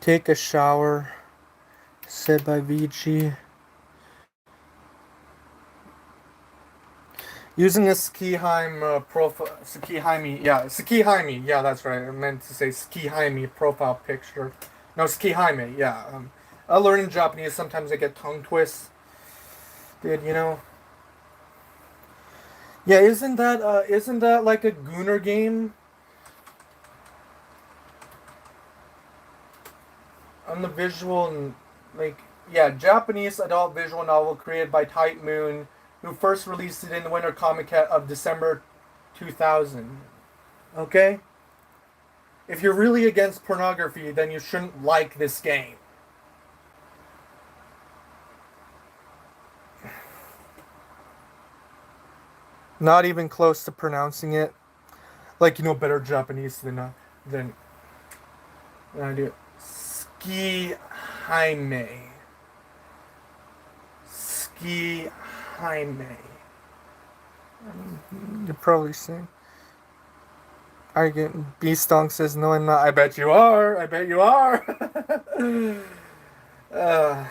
Take a shower. Said by VG. Using a Skiheimi, yeah, that's right. I meant to say Skiheimi profile picture. No, Skiheime, yeah. I learn in Japanese. Sometimes I get tongue twists. Dude, you know. Yeah, isn't that like a Gooner game on the visual and like yeah, Japanese adult visual novel created by Type Moon, who first released it in the Winter Comic of December 2000. Okay? If you're really against pornography, then you shouldn't like this game. Not even close to pronouncing it. Like you know better Japanese than I do. Ski Jaime. Ski Jaime. You're probably saying. Are you getting Beastong says no I'm not. I bet you are. I bet you are. uh,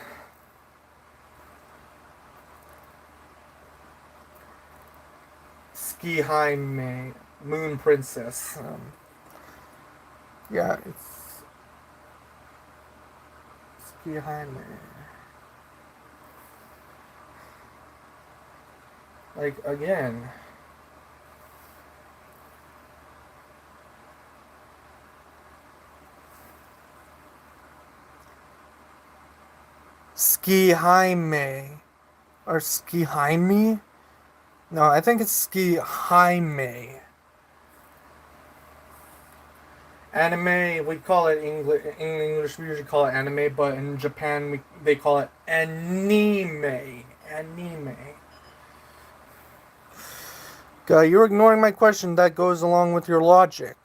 Ski Jaime. Moon Princess. Yeah, it's Ski Jaime. Like again. Ski Jaime. Or Ski Jaime? No, I think it's Ski Jaime. Anime, we call it English. In English, we usually call it anime, but in Japan, they call it anime. Anime. You're ignoring my question. That goes along with your logic.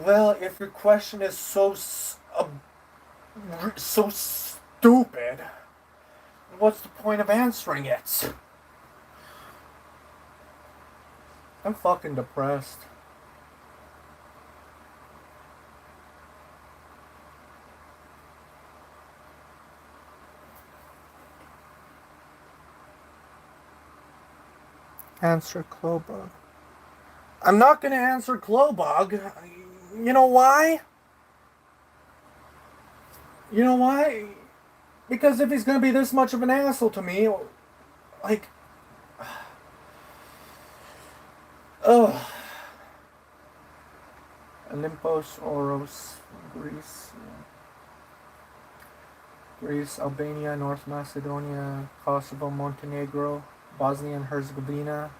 Well, if your question is so stupid, what's the point of answering it? I'm fucking depressed. Answer Clobug. I'm not gonna answer Clobug. You know why? You know why? Because if he's gonna be this much of an asshole to me, like, ugh. Olympos, Oros, Greece, Greece, Albania, North Macedonia, Kosovo, Montenegro, Bosnia and Herzegovina.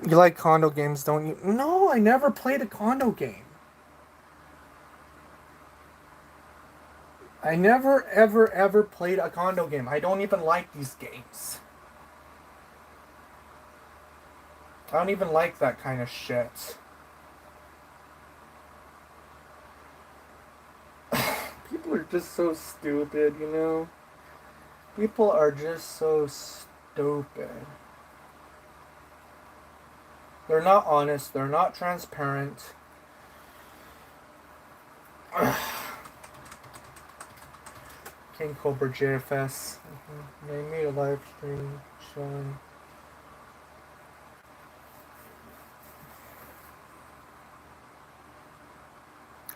You like condo games, don't you? No, I never played a condo game. I never, ever, ever played a condo game. I don't even like these games. I don't even like that kind of shit. People are just so stupid, you know? People are just so stupid. They're not honest. They're not transparent. King Cobra JFS. They made a live stream showing.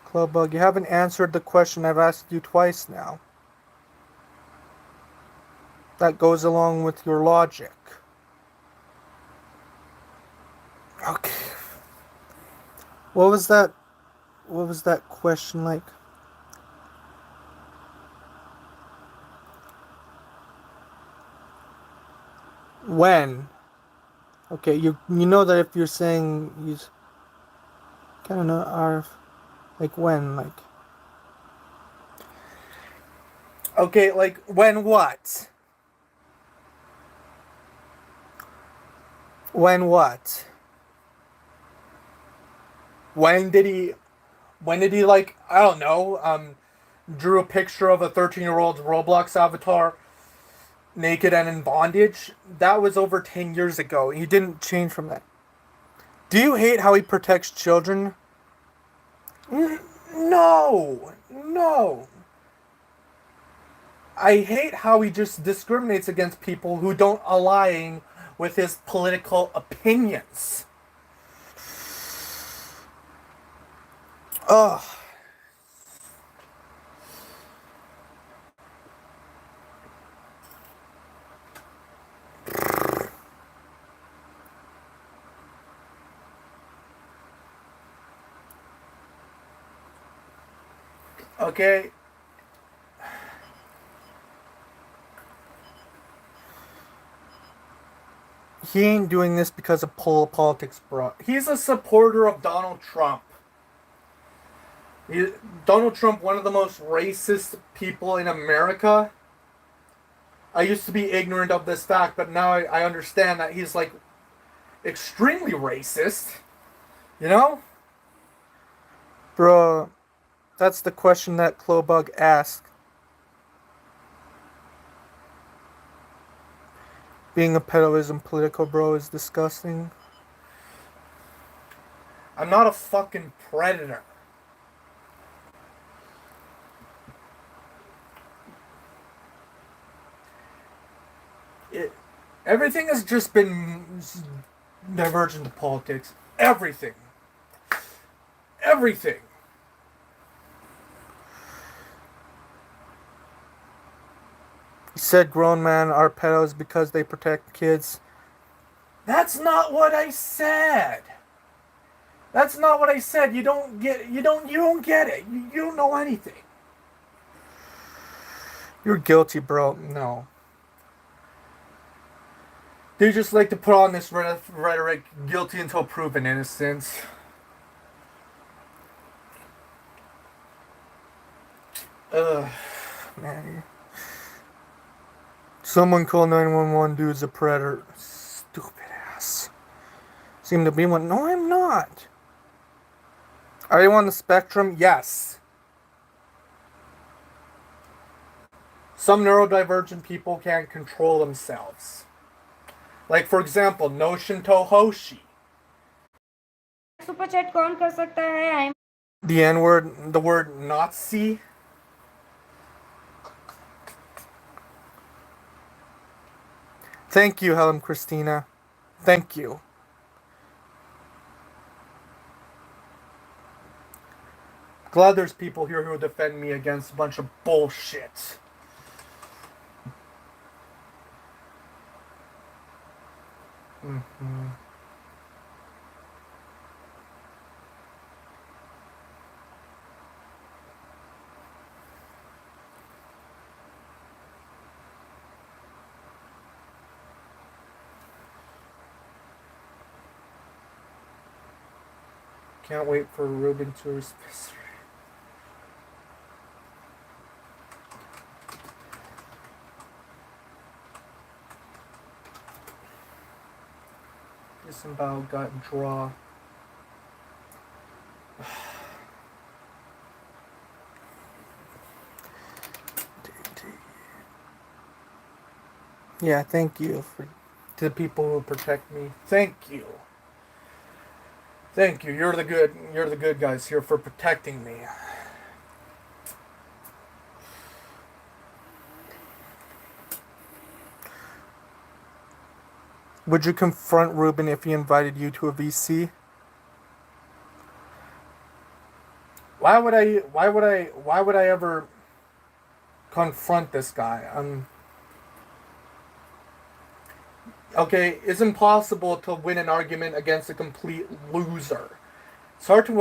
Clubbug, you haven't answered the question I've asked you twice now. That goes along with your logic. Okay. What was that? What was that question like? When? Okay, you know that if you're saying you kind of know are like when like. Okay, like when what? When what? When did he like I don't know, drew a picture of a 13-year-old Roblox avatar naked and in bondage. That was over 10 years ago. He didn't change from that. Do you hate how he protects children? No. No. I hate how he just discriminates against people who don't align with his political opinions. Ugh. Okay. He ain't doing this because of politics, bro. He's a supporter of Donald Trump. Donald Trump, one of the most racist people in America. I used to be ignorant of this fact, but now I understand that he's like extremely racist. You know? Bro, that's the question that Clobug asked. Being a pedo isn't political, bro, is disgusting. I'm not a fucking predator. Everything has just been divergent to politics. Everything. Everything. He said grown men are pedos because they protect kids. That's not what I said. That's not what I said. You don't get it. You don't get it. You don't know anything. You're guilty, bro. No. They just like to put on this rhetoric, guilty until proven innocent. Ugh, man. Someone call 911, dude's a predator. Stupid ass. Seem to be one. No, I'm not. Are you on the spectrum? Yes. Some neurodivergent people can't control themselves. Like, for example, Notion Tohoshi. Super chat कौन कर सकता है? The N-word, the word Nazi. Thank you, Helen Christina. Thank you. Glad there's people here who defend me against a bunch of bullshit. Mm-hmm. Can't wait for Ruben to respond. Disembowel, gut, draw. Yeah, thank you to the people who protect me. Thank you. Thank you. You're the good guys here for protecting me. Would you confront Ruben if he invited you to a VC? Why would I ever confront this guy? Okay, it's impossible to win an argument against a complete loser. It's hard to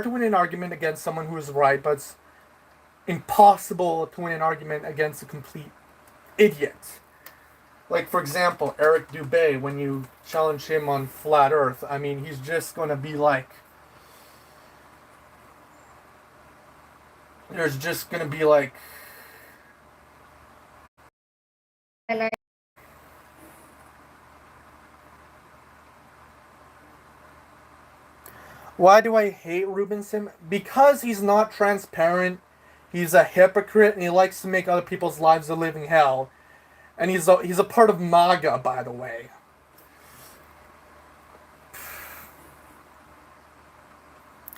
win an argument against someone who is right, but it's impossible to win an argument against a complete idiot. Like, for example, Eric Dubé, when you challenge him on Flat Earth, I mean, he's just going to be like... There's just going to be like... Why do I hate Ruben Sim? Because he's not transparent. He's a hypocrite and he likes to make other people's lives a living hell. And he's a part of MAGA, by the way.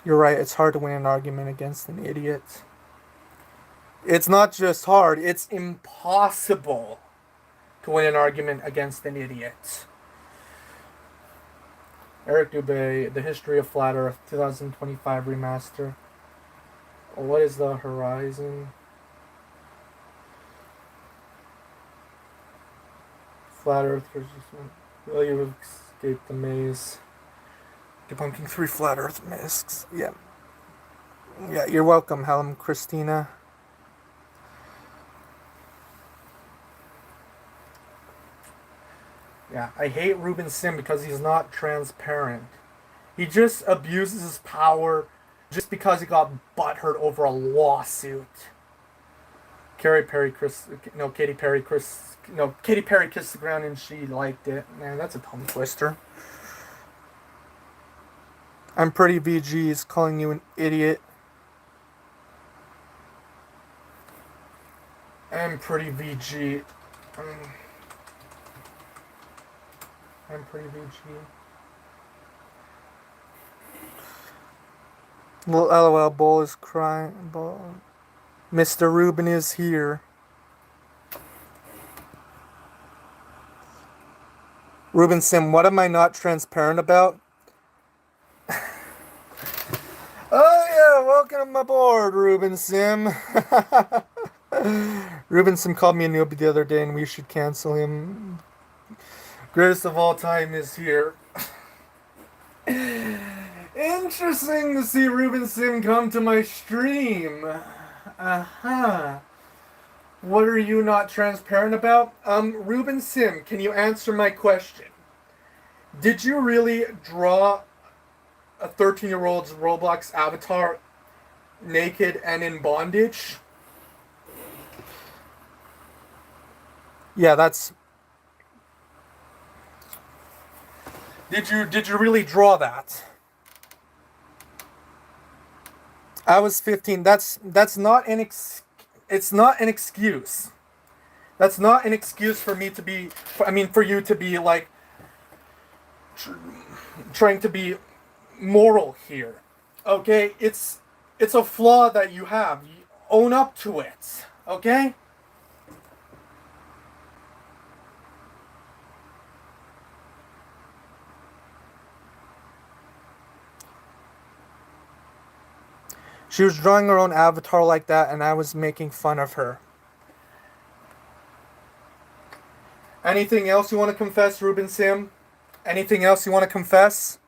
You're right, it's hard to win an argument against an idiot. It's not just hard, it's impossible to win an argument against an idiot. Eric Dubé, The History of Flat Earth, 2025 remaster. What is the horizon? Flat Earth will you escape the maze? Debunking 3 Flat Earth myths. Yeah. Yeah, you're welcome, Helen Christina. Yeah, I hate Ruben Sim because he's not transparent. He just abuses his power just because he got butthurt over a lawsuit. Katy Perry kissed the ground and she liked it. Man, that's a tongue twister. I'm pretty VG's calling you an idiot. I'm pretty VG. I'm pretty VG. Little LOL Bull is crying. Bull. Mr. Ruben is here. Ruben Sim, what am I not transparent about? Oh yeah, welcome aboard, Ruben Sim. Ruben Sim called me a noob the other day and we should cancel him. Greatest of all time is here. Interesting to see Ruben Sim come to my stream. What are you not transparent about? Ruben Sim, can you answer my question? Did you really draw a 13-year-old's Roblox avatar naked and in bondage? Yeah, that's... Did you really draw that? I was 15. That's not an it's not an excuse. That's not an excuse for me to be for you to be like trying to be moral here. Okay? It's a flaw that you have. You own up to it. Okay? She was drawing her own avatar like that, and I was making fun of her. Anything else you want to confess, Ruben Sim? Anything else you want to confess?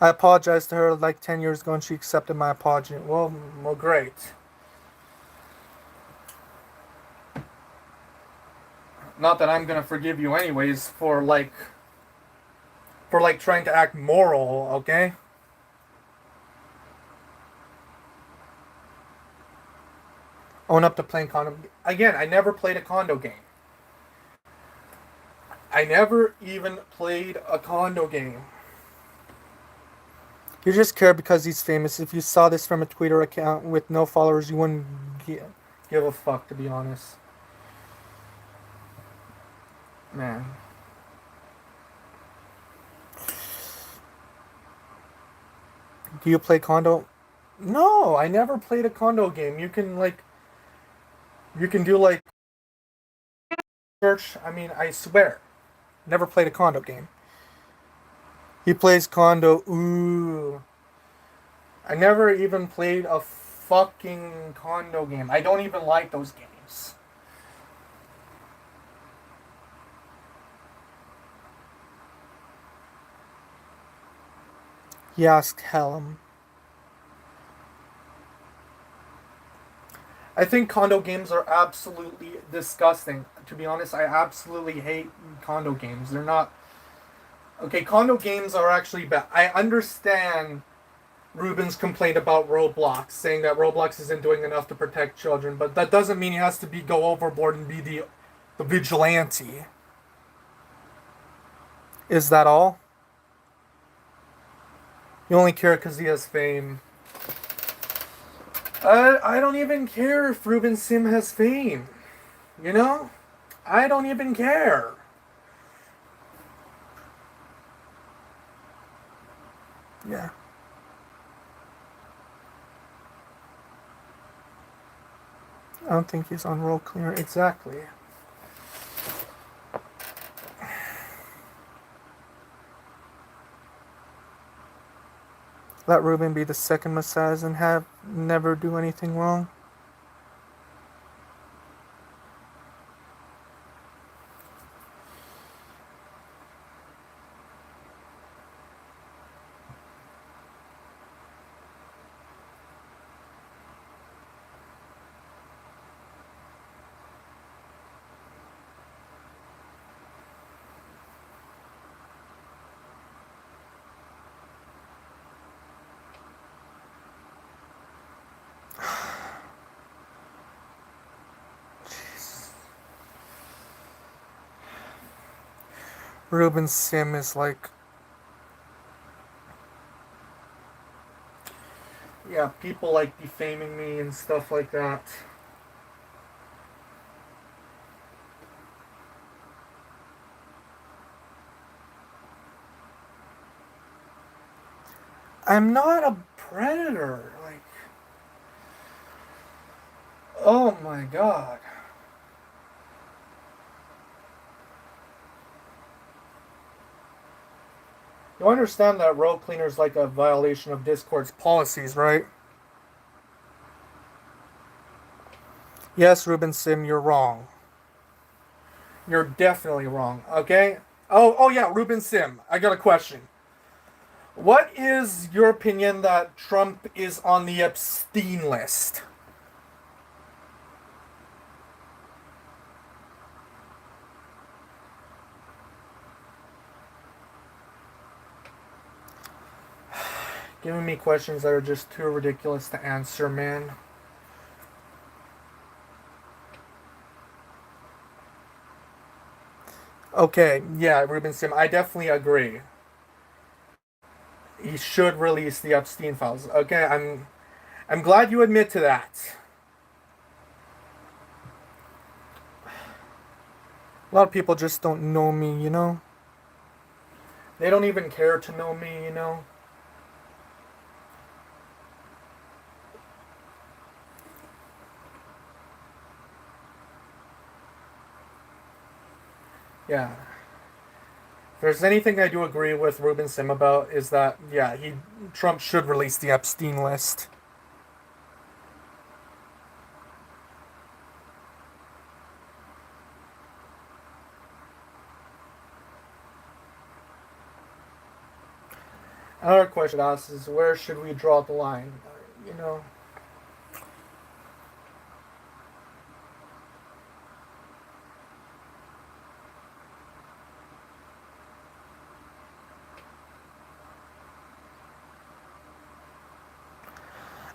I apologized to her like 10 years ago, and she accepted my apology. Well, great. Not that I'm gonna forgive you anyways for trying to act moral, okay? Own up to playing condo. Again, I never played a condo game. I never even played a condo game. You just care because he's famous. If you saw this from a Twitter account with no followers, you wouldn't give a fuck, to be honest. Man. Do you play condo? No, I never played a condo game. You can do search. I swear. Never played a condo game. He plays condo. Ooh. I never even played a fucking condo game. I don't even like those games. Yes, Callum. I think condo games are absolutely disgusting. To be honest, I absolutely hate condo games. They're not... Okay, condo games are actually bad. I understand Ruben's complaint about Roblox, saying that Roblox isn't doing enough to protect children, but that doesn't mean he has to go overboard and be the vigilante. Is that all? You only care because he has fame. I don't even care if Ruben Sim has fame. You know? I don't even care. Yeah. I don't think he's on roll clear. Exactly. Let Ruben be the second Messiah and have never do anything wrong. Ruben Sim is like, yeah, people like defaming me and stuff like that. I'm not a predator. Like, oh my god. You understand that road cleaner is like a violation of Discord's policies, right? Yes, Ruben Sim, you're wrong. You're definitely wrong, okay? Oh yeah, Ruben Sim, I got a question. What is your opinion that Trump is on the Epstein list? Giving me questions that are just too ridiculous to answer, man. Okay, yeah, Ruben Sim, I definitely agree. He should release the Epstein files. Okay, I'm glad you admit to that. A lot of people just don't know me, you know? They don't even care to know me, you know? Yeah. If there's anything I do agree with Ruben Sim about is that, yeah, Trump should release the Epstein list. Another question asked is where should we draw the line? You know,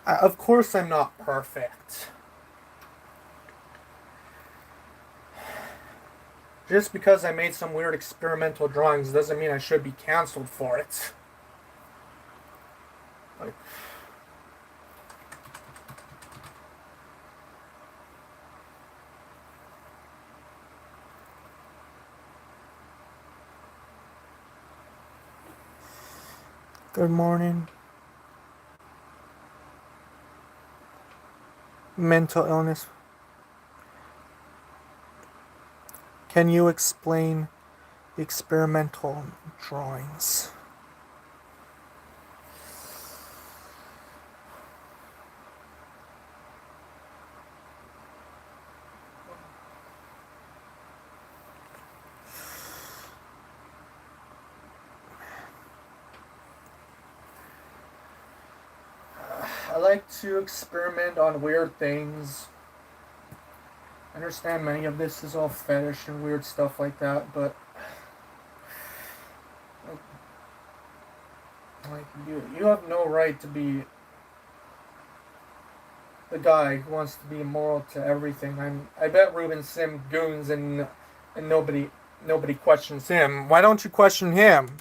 of course I'm not perfect. Just because I made some weird experimental drawings doesn't mean I should be canceled for it. Like, good morning. Mental illness. Can you explain the experimental drawings? I like to experiment on weird things. I understand many of this is all fetish and weird stuff like that, but like you have no right to be the guy who wants to be immoral to everything. I bet Ruben Sim goons and nobody questions him. Why don't you question him?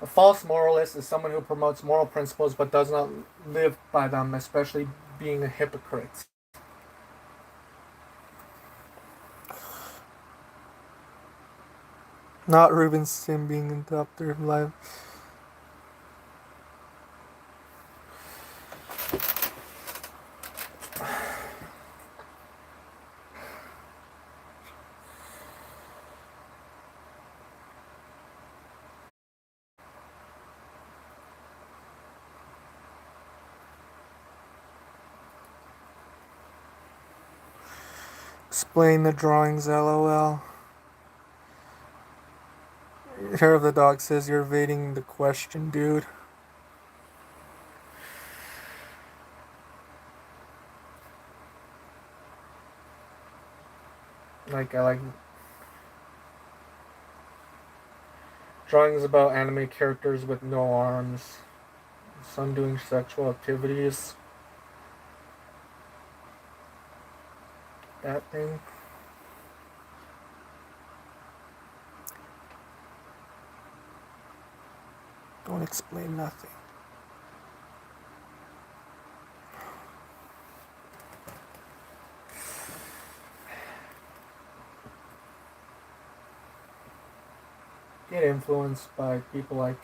A false moralist is someone who promotes moral principles but does not live by them, especially being a hypocrite. Not Ruben Sim being interrupted live. Explain the drawings, lol. Hair of the dog says you're evading the question, dude. I like drawings about anime characters with no arms, some doing sexual activities. That thing. Don't explain nothing. Get influenced by people like,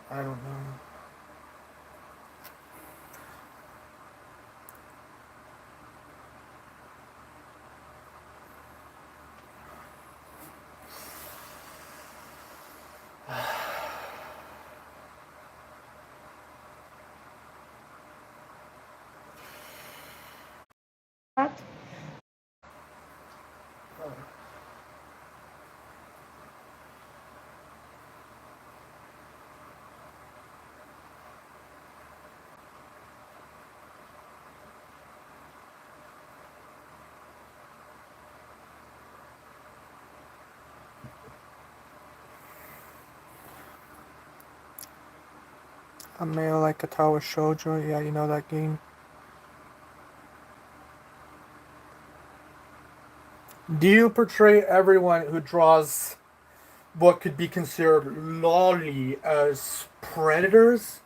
I don't know. What? A male like a Tower Shoujo. Yeah, you know that game. Do you portray everyone who draws what could be considered lolly as predators?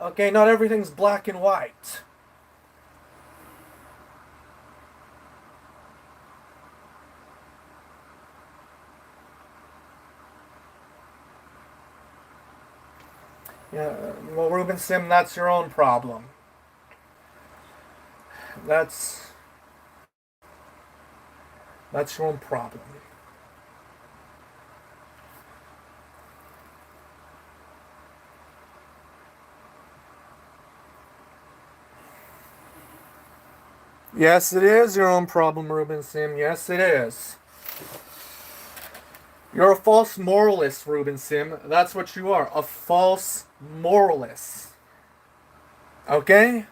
Okay, not everything's black and white. Yeah, well, Ruben Sim, that's your own problem. That's your own problem. Yes, it is your own problem, Ruben Sim. Yes, it is. You're a false moralist, Ruben Sim. That's what you are. A false moralist. Okay?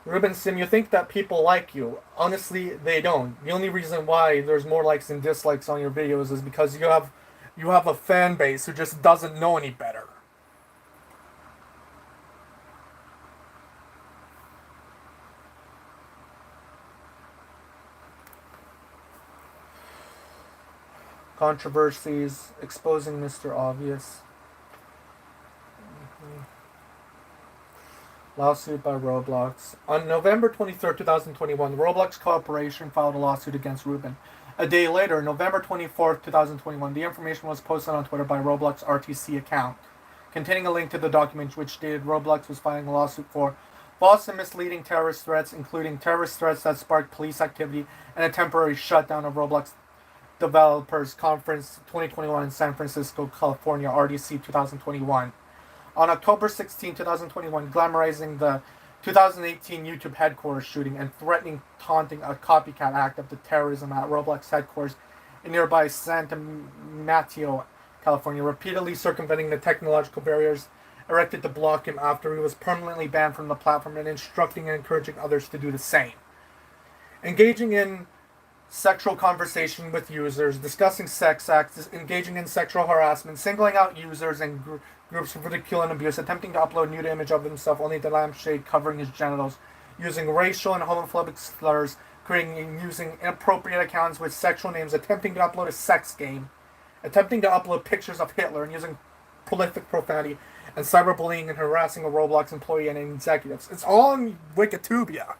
Ruben Sim, you think that people like you. Honestly, they don't. The only reason why there's more likes and dislikes on your videos is because you have a fan base who just doesn't know any better. Controversies, exposing Mr. Obvious. Lawsuit by Roblox. On November 23rd, 2021, Roblox Corporation filed a lawsuit against Ruben. A day later, November 24th, 2021, the information was posted on Twitter by Roblox RTC account, containing a link to the document which stated Roblox was filing a lawsuit for false and misleading terrorist threats, including terrorist threats that sparked police activity and a temporary shutdown of Roblox Developers Conference 2021 in San Francisco, California, RDC 2021. On October 16, 2021, glamorizing the 2018 YouTube headquarters shooting and threatening taunting a copycat act of the terrorism at Roblox headquarters in nearby Santa Mateo, California, repeatedly circumventing the technological barriers erected to block him after he was permanently banned from the platform and instructing and encouraging others to do the same. Engaging in sexual conversation with users, discussing sex acts, engaging in sexual harassment, singling out users and groups for ridicule and abuse, attempting to upload nude image of himself only to lampshade covering his genitals, using racial and homophobic slurs, creating and using inappropriate accounts with sexual names, attempting to upload a sex game, attempting to upload pictures of Hitler, and using prolific profanity, and cyberbullying and harassing a Roblox employee and executives. It's all in Wikitubia.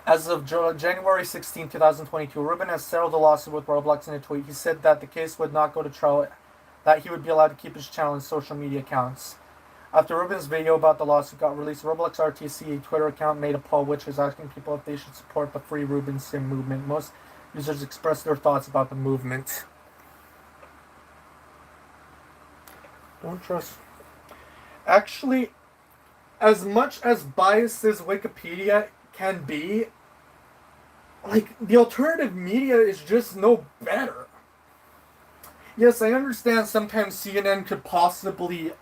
As of January 16, 2022, Ruben has settled the lawsuit with Roblox in a tweet. He said that the case would not go to trial, that he would be allowed to keep his channel and social media accounts. After Ruben's video about the lawsuit got released, Roblox RTC Twitter account made a poll which was asking people if they should support the Free Ruben Sim movement. Most users expressed their thoughts about the movement. Don't trust. Actually, as much as biased as Wikipedia can be, like, the alternative media is just no better. Yes, I understand sometimes CNN could possibly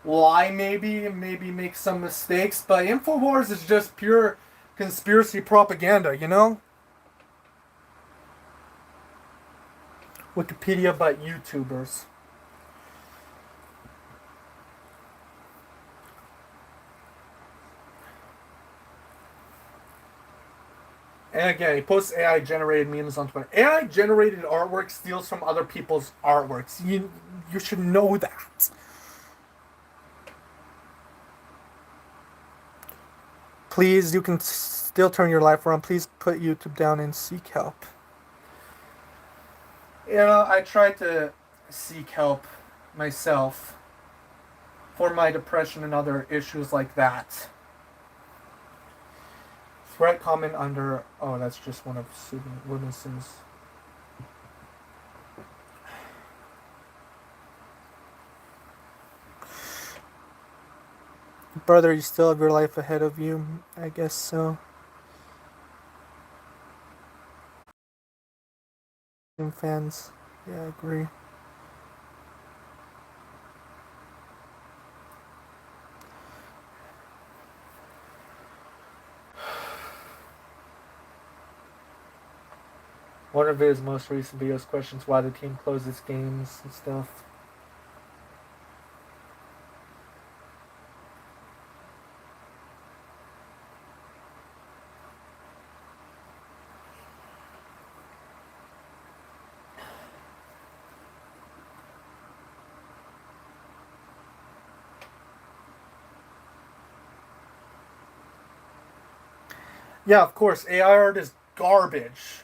lie, maybe make some mistakes, but InfoWars is just pure conspiracy propaganda, you know? Wikipedia, but YouTubers. And again, he posts AI-generated memes on Twitter. AI-generated artwork steals from other people's artworks. You should know that. Please, you can still turn your life around. Please put YouTube down and seek help. You know, I tried to seek help myself for my depression and other issues like that. Threat comment under... Oh, that's just one of Ruben Sim's... Brother, you still have your life ahead of you. I guess so. Fans. Yeah, I agree. One of his most recent videos questions why the team closes games and stuff. Yeah, of course, AI art is garbage.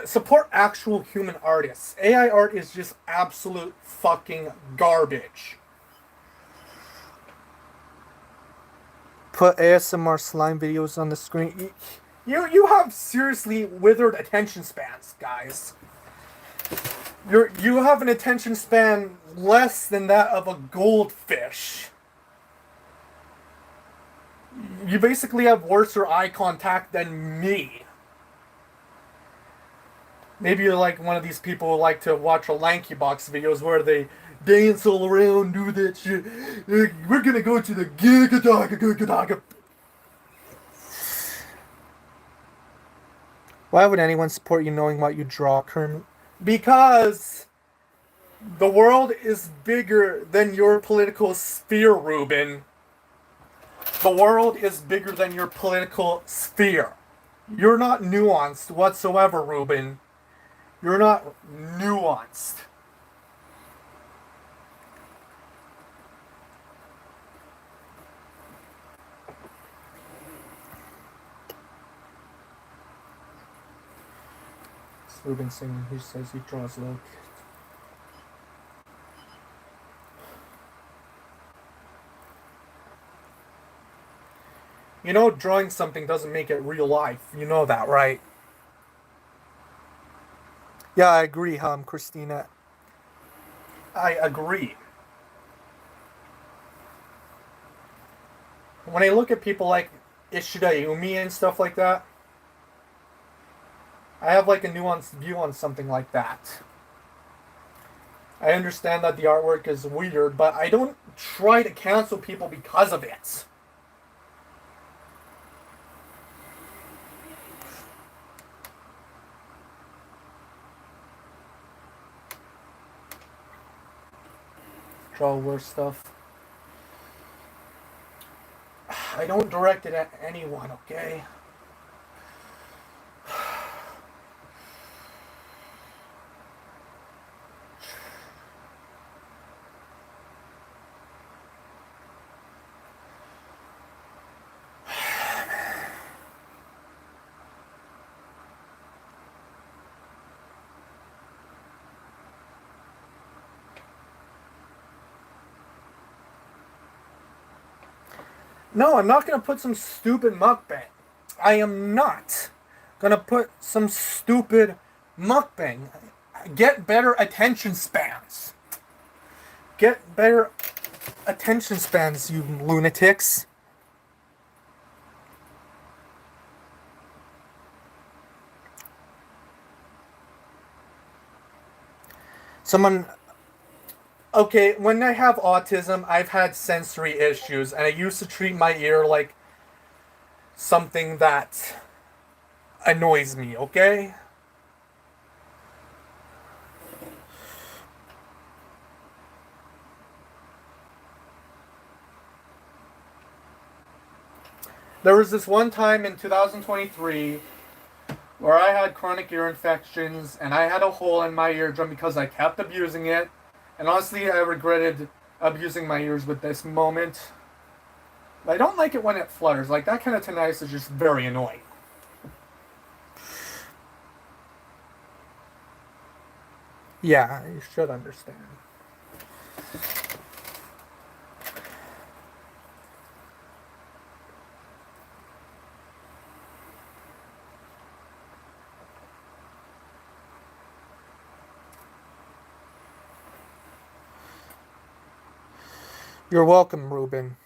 Support actual human artists. AI art is just absolute fucking garbage. Put ASMR slime videos on the screen. You have seriously withered attention spans, guys. You have an attention span less than that of a goldfish. You basically have worse eye contact than me. Maybe you're like one of these people who like to watch a Lanky Box videos where they dance all around, do that shit. We're gonna go to the Gigadaga. Why would anyone support you knowing what you draw, Kermit? Because the world is bigger than your political sphere, Ruben. The world is bigger than your political sphere. You're not nuanced whatsoever, Ruben. You're not nuanced. It's Ruben Sim, he says he draws low. You know, drawing something doesn't make it real life. You know that, right? Yeah, I agree, Christina. I agree. When I look at people like Ishida Yumi and stuff like that, I have like a nuanced view on something like that. I understand that the artwork is weird, but I don't try to cancel people because of it. Draw worse stuff. I don't direct it at anyone, okay? No, I'm not gonna put some stupid mukbang. I am not gonna put some stupid mukbang. Get better attention spans. Get better attention spans, you lunatics. Someone. Okay, when I have autism, I've had sensory issues, and I used to treat my ear like something that annoys me, okay? There was this one time in 2023 where I had chronic ear infections and I had a hole in my eardrum because I kept abusing it. And honestly, I regretted abusing my ears with this moment. But I don't like it when it flutters. Like, that kind of tinnitus is just very annoying. Yeah, you should understand. You're welcome, Ruben.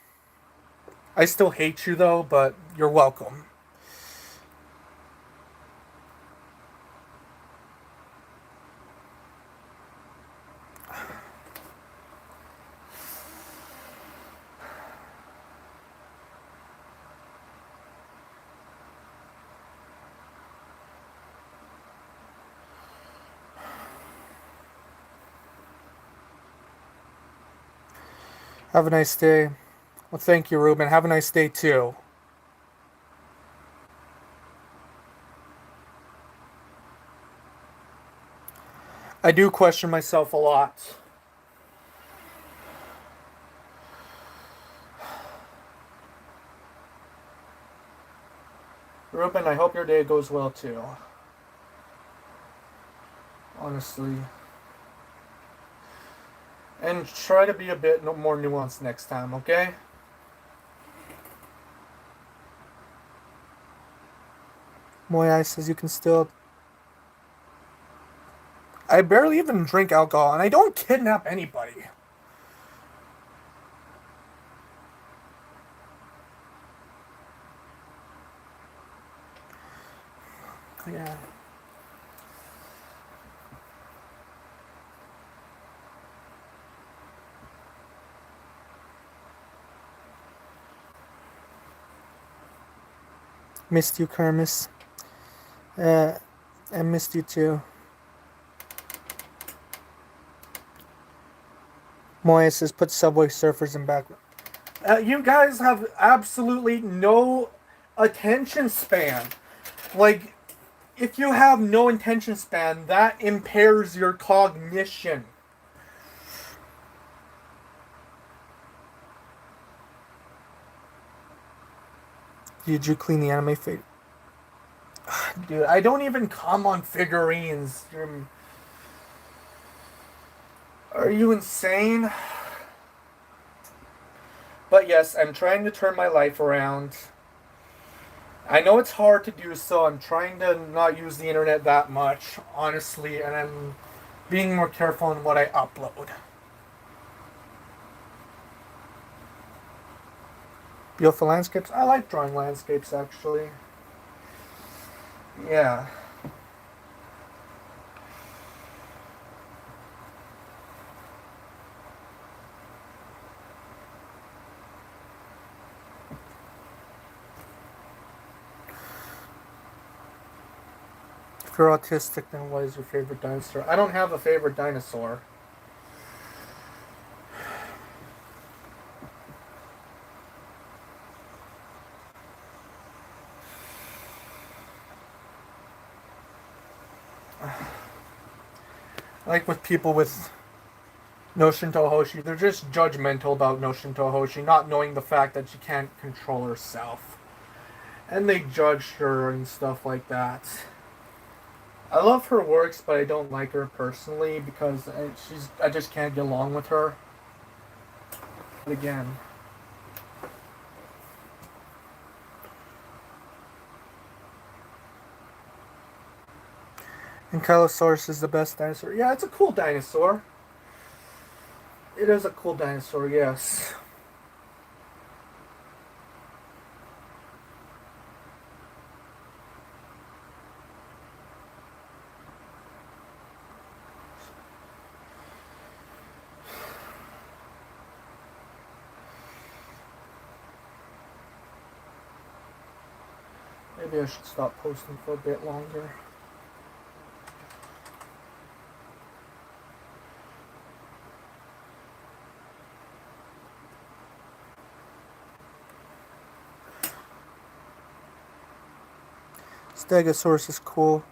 I still hate you, though, but you're welcome. Have a nice day. Well, thank you, Ruben. Have a nice day, too. I do question myself a lot. Ruben, I hope your day goes well, too. Honestly. And try to be a bit more nuanced next time, okay? Moyai says you can still... I barely even drink alcohol, and I don't kidnap anybody. Yeah. Missed you, Kermis. I missed you too. Moya says put Subway Surfers in background. You guys have absolutely no attention span. Like, if you have no attention span, that impairs your cognition. Did you clean the anime figure? Dude, I don't even come on figurines. Are you insane? But yes, I'm trying to turn my life around. I know it's hard to do so. I'm trying to not use the internet that much, honestly, and I'm being more careful in what I upload. Beautiful landscapes? I like drawing landscapes, actually. Yeah. If you're autistic, then what is your favorite dinosaur? I don't have a favorite dinosaur. Like with people with no Shinto Hoshi, they're just judgmental about no Shinto Hoshi, not knowing the fact that she can't control herself. And they judge her and stuff like that. I love her works, but I don't like her personally because I just can't get along with her. But again, Ankylosaurus is the best dinosaur. Yeah, it's a cool dinosaur. It is a cool dinosaur, yes. Maybe I should stop posting for a bit longer. Stegosaurus is cool.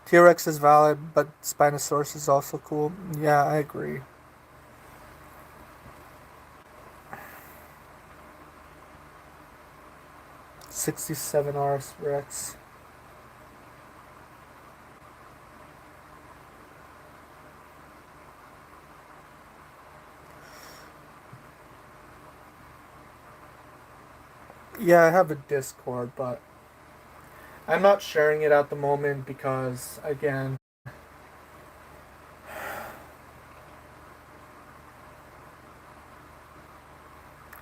T-Rex is valid, but Spinosaurus is also cool. Yeah, I agree. '67 RS Rex. Yeah, I have a Discord, but I'm not sharing it at the moment because, again,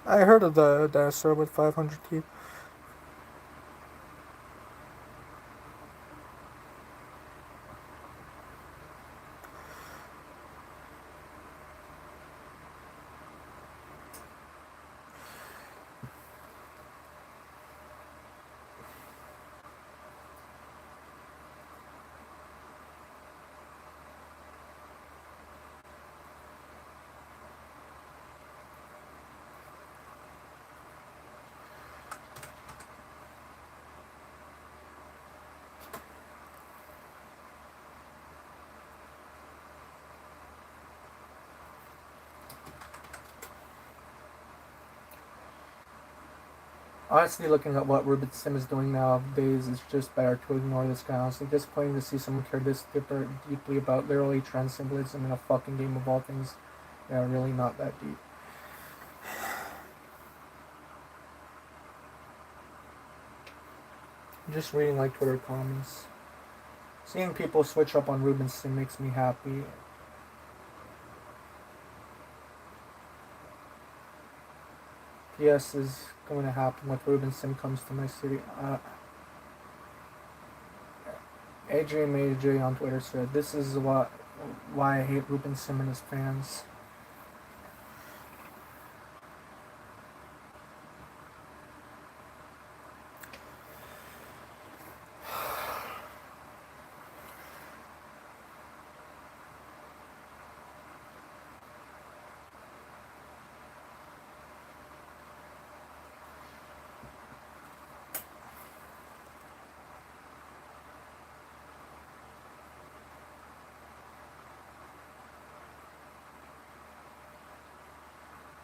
I heard of the dinosaur with 500 teeth. Honestly, looking at what Ruben Sim is doing nowadays, it's just better to ignore this guy. Honestly, disappointing to see someone care this deeply about literally trans symbolism in a fucking game of all things. Yeah, really not that deep. I'm just reading like Twitter comments. Seeing people switch up on Ruben Sim makes me happy. PS is going to happen when Ruben Sim comes to my city. AJ on Twitter said, "This is why I hate Ruben Sim and his fans."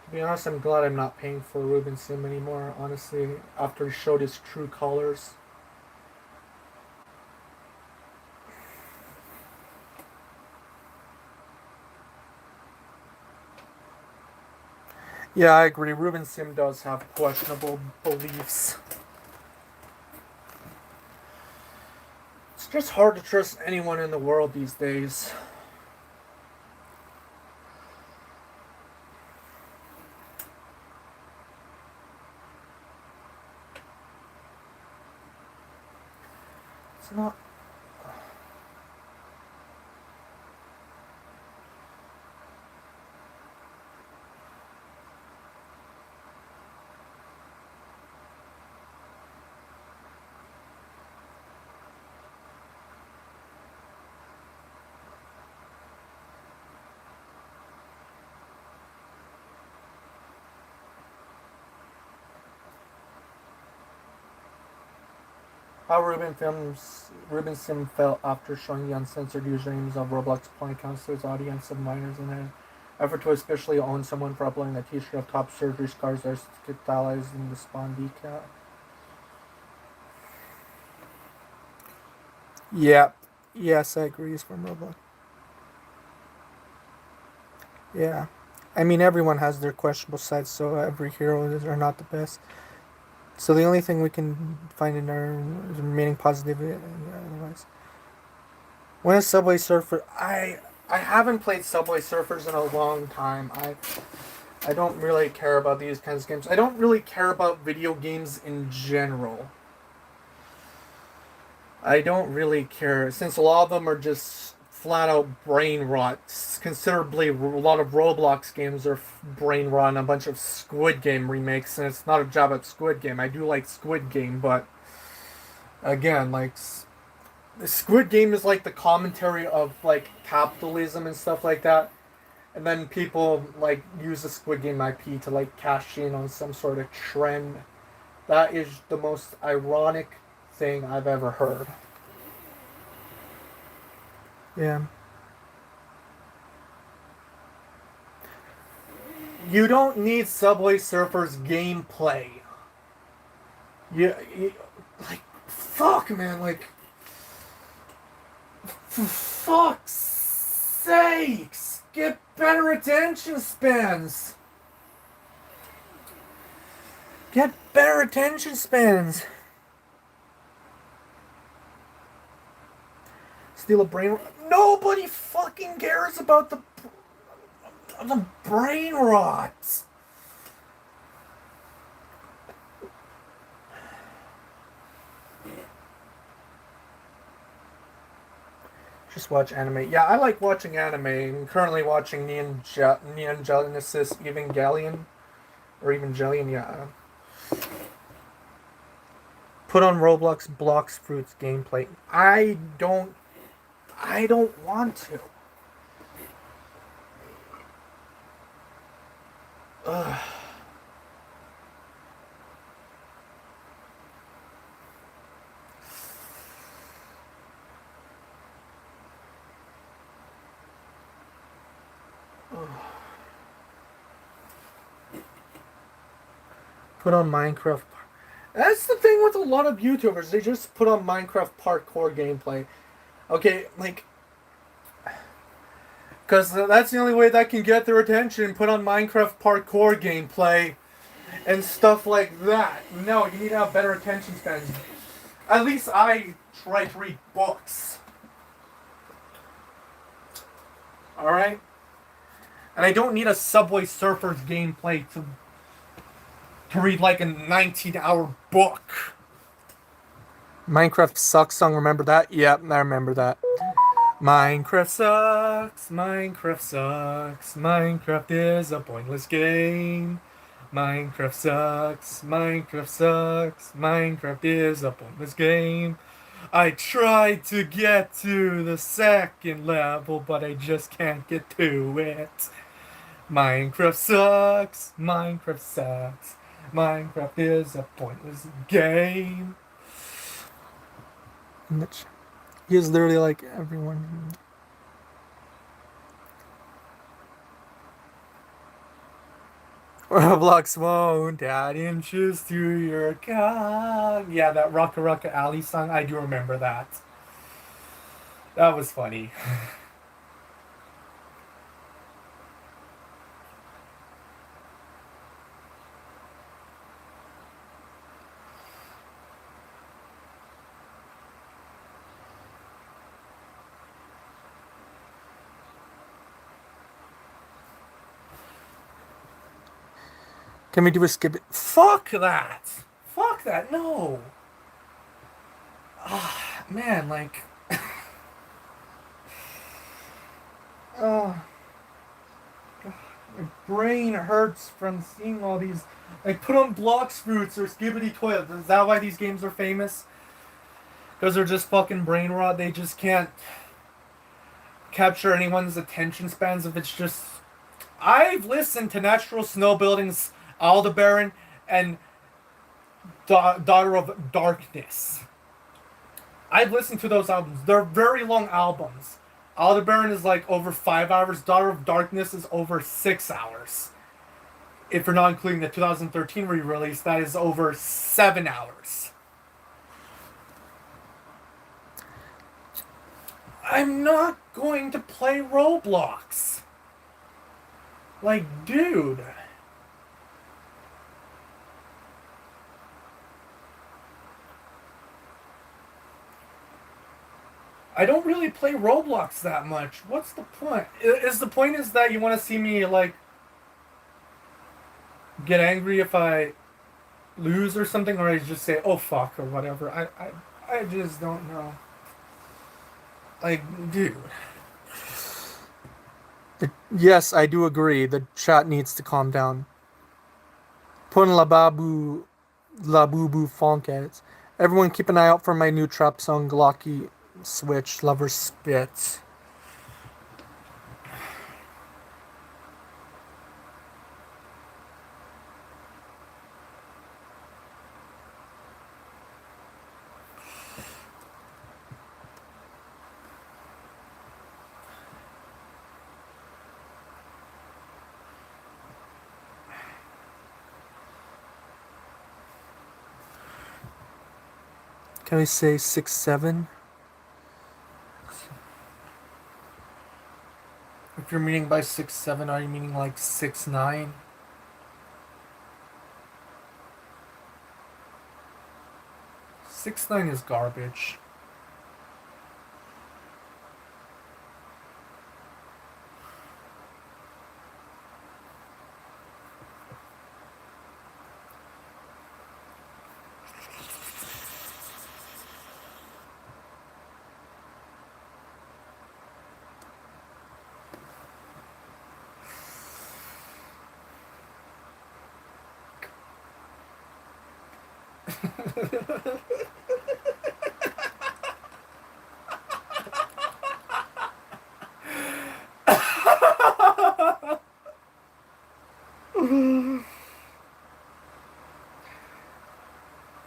To be honest, I'm glad I'm not paying for Ruben Sim anymore, honestly, after he showed his true colors. Yeah, I agree. Ruben Sim does have questionable beliefs. It's just hard to trust anyone in the world these days. It's not. How Ruben Sim felt after showing the uncensored usernames of Roblox porn accounts to his audience of minors in an effort to especially own someone for uploading a t-shirt of top surgery scars that are stylized in the spawn decal. Yep. Yes, I agree. He's from Roblox. Yeah. I mean, everyone has their questionable sides, so every hero are not the best. So the only thing we can find in our remaining positive otherwise. When a Subway Surfer, I haven't played Subway Surfers in a long time. I don't really care about these kinds of games. I don't really care about video games in general. I don't really care since a lot of them are just flat out brain rot. Considerably, a lot of Roblox games are brain rot, and a bunch of Squid Game remakes. And it's not a job at Squid Game. I do like Squid Game, but again, like the Squid Game is like the commentary of like capitalism and stuff like that. And then people like use the Squid Game IP to like cash in on some sort of trend. That is the most ironic thing I've ever heard. Yeah. You don't need Subway Surfers gameplay. You like, fuck, man, like, for fuck's sakes, get better attention spans. Get better attention spans. Steal a brain. Nobody fucking cares about the brain rot. Just watch anime. Yeah, I like watching anime. I'm currently watching Neon Genesis Evangelion. Or Evangelion, yeah. Put on Roblox Blocks Fruits gameplay. I don't want to. Ugh. Put on Minecraft. That's the thing with a lot of YouTubers. They just put on Minecraft parkour gameplay. Okay, like, because that's the only way that can get their attention. Put on Minecraft parkour gameplay and stuff like that. No, you need to have better attention spans. At least I try to read books. Alright? And I don't need a Subway Surfers gameplay to read like a 19-hour book. Minecraft sucks song, remember that? Yep, I remember that. Minecraft sucks, Minecraft sucks, Minecraft is a pointless game. Minecraft sucks, Minecraft sucks, Minecraft is a pointless game. I tried to get to the second level, but I just can't get to it. Minecraft sucks, Minecraft sucks, Minecraft is a pointless game. He is literally like everyone. Roblox won't add inches to your cock. Yeah, that Rocka Rocka Alley song, I do remember that. That was funny. Can we do a skip it? Fuck that! Fuck that, no! Ah, man, like... oh... My brain hurts from seeing all these... Like, put on Blocks Fruits or Skibbity Toilet. Is that why these games are famous? Because they're just fucking brain rot. They just can't capture anyone's attention spans if it's just... I've listened to Natural Snow Building's Aldebaran and Daughter of Darkness. I've listened to those albums. They're very long albums. Aldebaran is like over 5 hours. Daughter of Darkness is over 6 hours. If you're not including the 2013 re-release, that is over 7 hours. I'm not going to play Roblox. Like, dude. I don't really play Roblox that much. What's the point? Is the point is that you want to see me, like, get angry if I lose or something, or I just say, oh, fuck, or whatever? I just don't know. Like, dude. Yes, I do agree. The chat needs to calm down. Pun la boo funkets. Everyone keep an eye out for my new trap song, Glocky Switch, Lover Spit. Can we say 6'7"? If you're meaning by 6'7", are you meaning like 6'9"? 6'9" is garbage.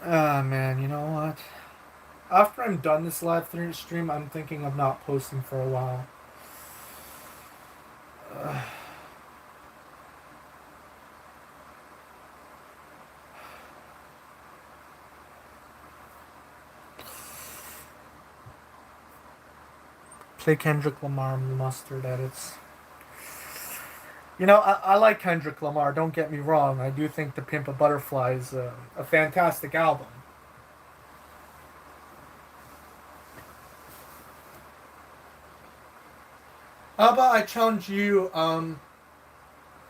Ah, man, you know what? After I'm done this live stream, I'm thinking of not posting for a while. Play Kendrick Lamar Mustard Edits. You know, I like Kendrick Lamar, don't get me wrong. I do think The Pimp a Butterfly is a fantastic album. How about I challenge you,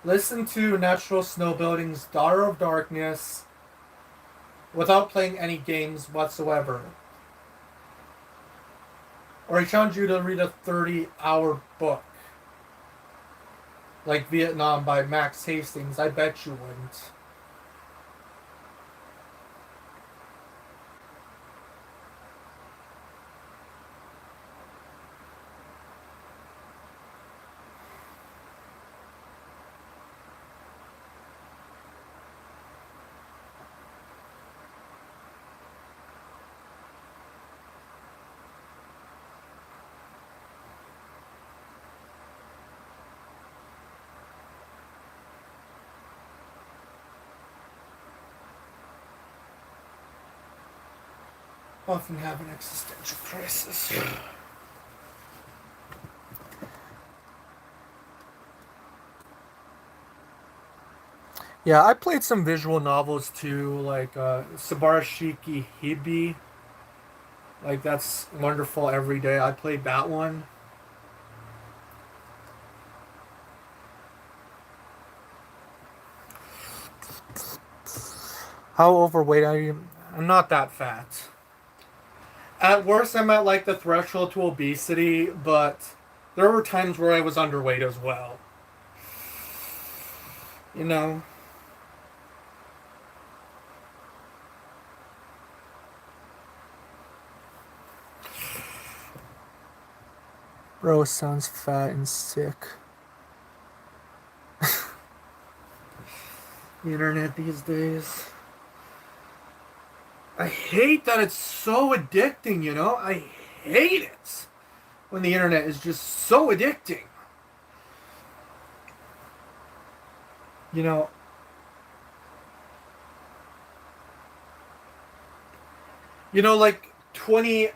listen to Natural Snow Building's Daughter of Darkness without playing any games whatsoever. Or I challenge you to read a 30-hour book. Like Vietnam by Max Hastings. I bet you wouldn't. Often have an existential crisis. Yeah, I played some visual novels too, like Sabarashiki Hibi. Like, that's wonderful every day. I played that one. How overweight are you? I'm not that fat. At worst, I'm at like the threshold to obesity, but there were times where I was underweight as well. You know? Bro sounds fat and sick. The internet these days. I hate that it's so addicting, you know? I hate it when the internet is just so addicting. You know, like 20,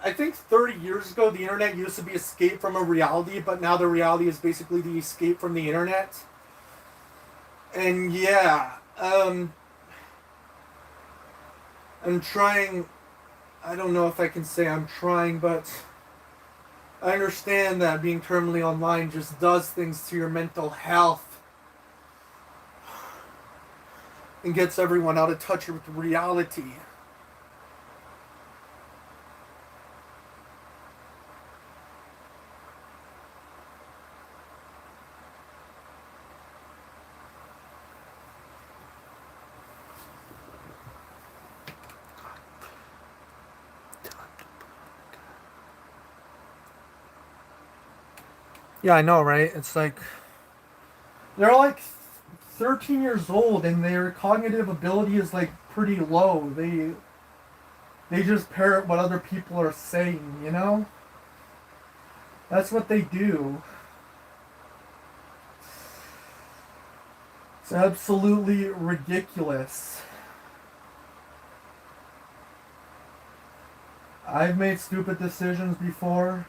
I think 30 years ago, the internet used to be escape from a reality, but now the reality is basically the escape from the internet. And yeah, I'm trying, I don't know if I can say I'm trying, but I understand that being terminally online just does things to your mental health and gets everyone out of touch with reality. Yeah, I know, right? It's like they're like 13 years old and their cognitive ability is like pretty low. They just parrot what other people are saying, you know? That's what they do. It's absolutely ridiculous. I've made stupid decisions before,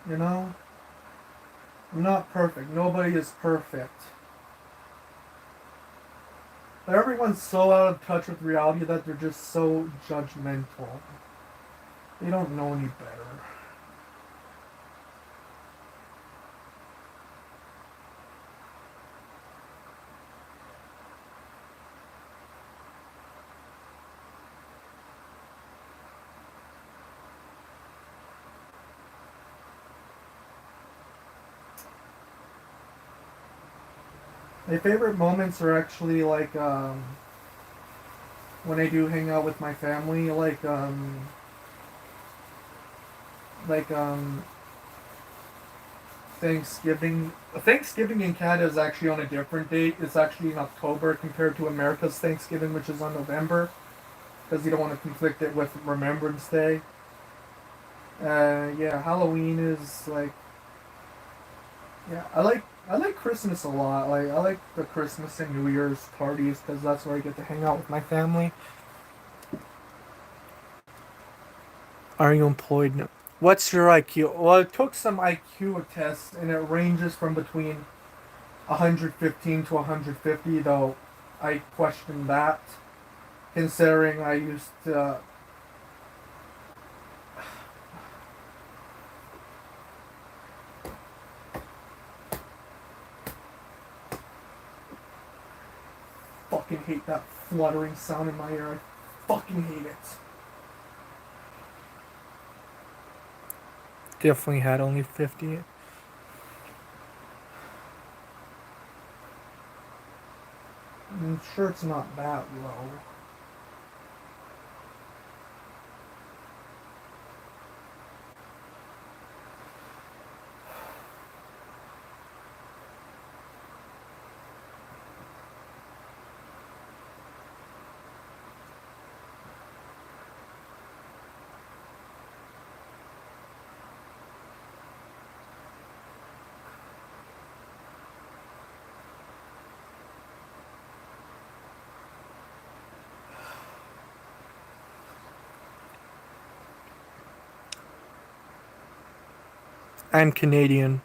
you know? I'm not perfect. Nobody is perfect. But everyone's so out of touch with reality that they're just so judgmental. They don't know any better. My favorite moments are actually like when I do hang out with my family, like Thanksgiving. Thanksgiving in Canada is actually on a different date. It's actually in October compared to America's Thanksgiving, which is on November, because you don't want to conflict it with Remembrance Day. Yeah, Halloween is like, yeah, I like Christmas a lot. Like I like the Christmas and New Year's parties because that's where I get to hang out with my family. Are you employed? No. What's your IQ? Well, I took some IQ tests and it ranges from between 115 to 150, though I question that, considering I used to. Fucking hate that fluttering sound in my ear. I fucking hate it. Definitely had only 50. I'm sure it's not that low. I'm Canadian.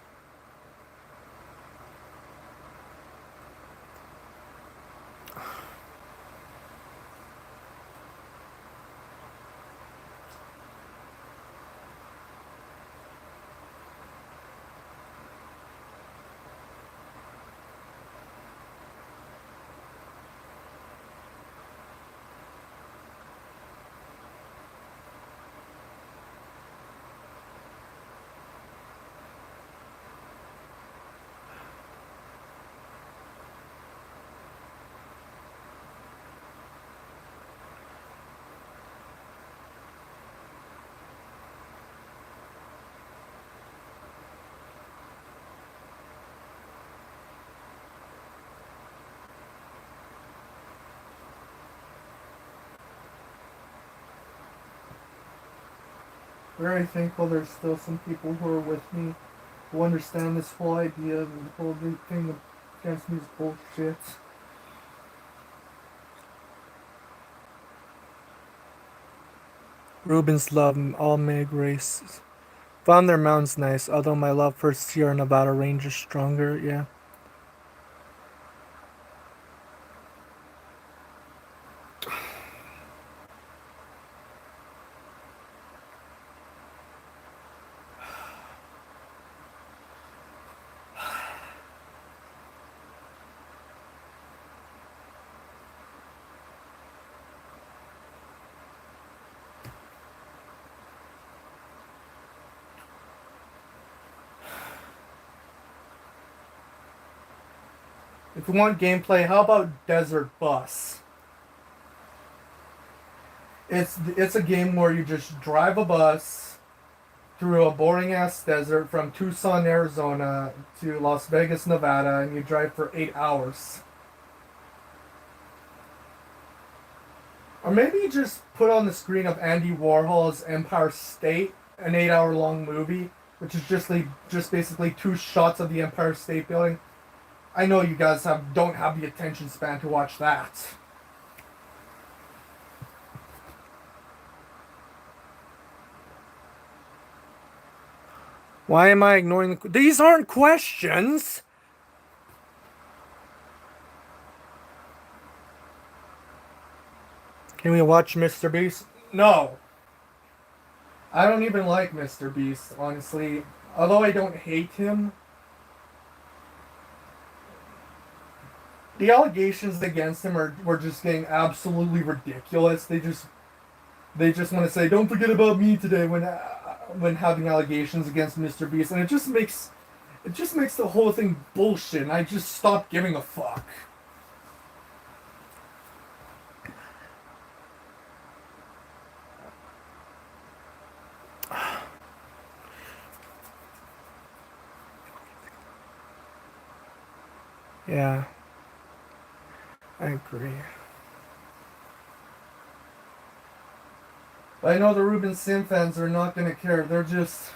very thankful there's still some people who are with me who understand this whole idea and the whole big thing against me is bullshit. Rubens love all Meg races. Found their mountains nice, although my love for Sierra Nevada range is stronger, yeah. If you want gameplay, how about Desert Bus? It's a game where you just drive a bus through a boring ass desert from Tucson, Arizona to Las Vegas, Nevada, and you drive for 8 hours. Or maybe you just put on the screen of Andy Warhol's Empire State, an 8 hour long movie, which is just basically 2 shots of the Empire State Building. I know you guys don't have the attention span to watch that. Why am I ignoring these aren't questions? Can we watch Mr. Beast? No. I don't even like Mr. Beast, honestly. Although I don't hate him. The allegations against him were just getting absolutely ridiculous. They just want to say, "Don't forget about me today" when having allegations against Mr. Beast, and it just makes the whole thing bullshit. And I just stopped giving a fuck. Yeah, I agree. But I know the Ruben Sim fans are not gonna care. They're just...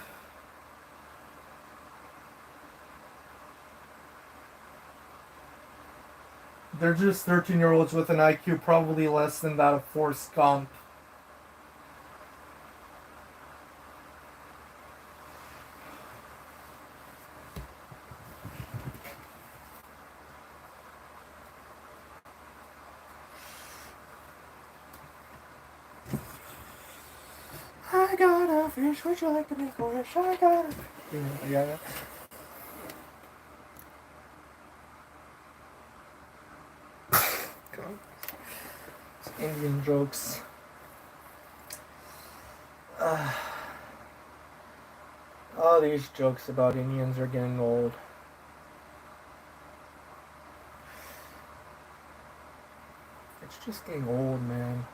They're just 13-year-olds with an IQ probably less than that of Forrest Gump. I got a fish, would you like to make a wish? I got a... Yeah. It's Indian jokes. All these jokes about Indians are getting old. It's just getting old, man.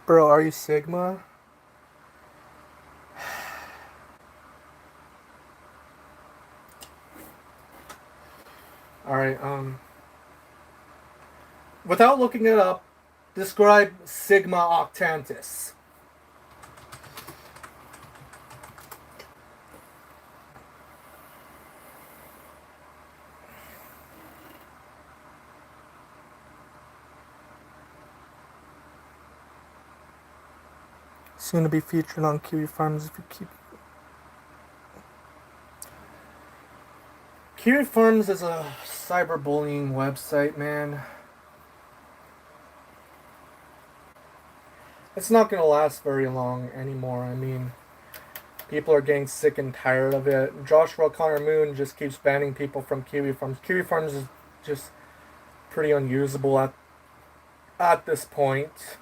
Bro, are you Sigma? Alright, without looking it up, describe Sigma Octantis. Soon to be featured on Kiwi Farms if you keep... Kiwi Farms is a cyberbullying website, man. It's not gonna last very long anymore. I mean, people are getting sick and tired of it. Joshua Connor Moon just keeps banning people from Kiwi Farms. Kiwi Farms is just pretty unusable at this point.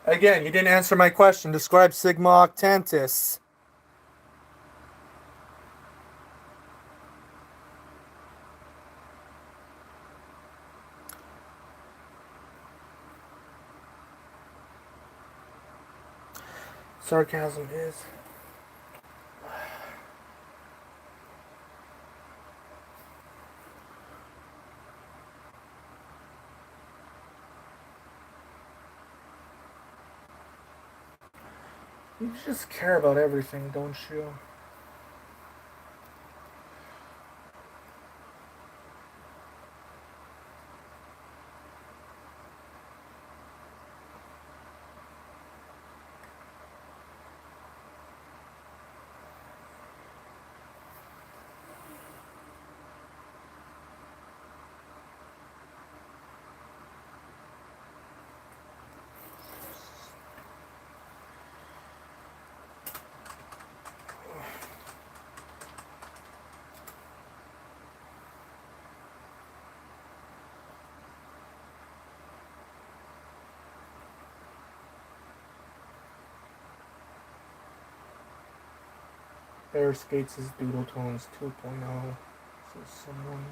Again, you didn't answer my question. Describe Sigma Octantis. Sarcasm is. You just care about everything, don't you? Bear Skates' Doodle Tones 2.0. So someone.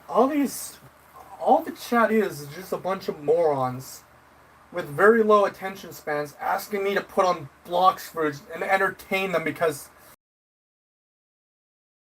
All the chat is just a bunch of morons with very low attention spans asking me to put on blocks for and entertain them because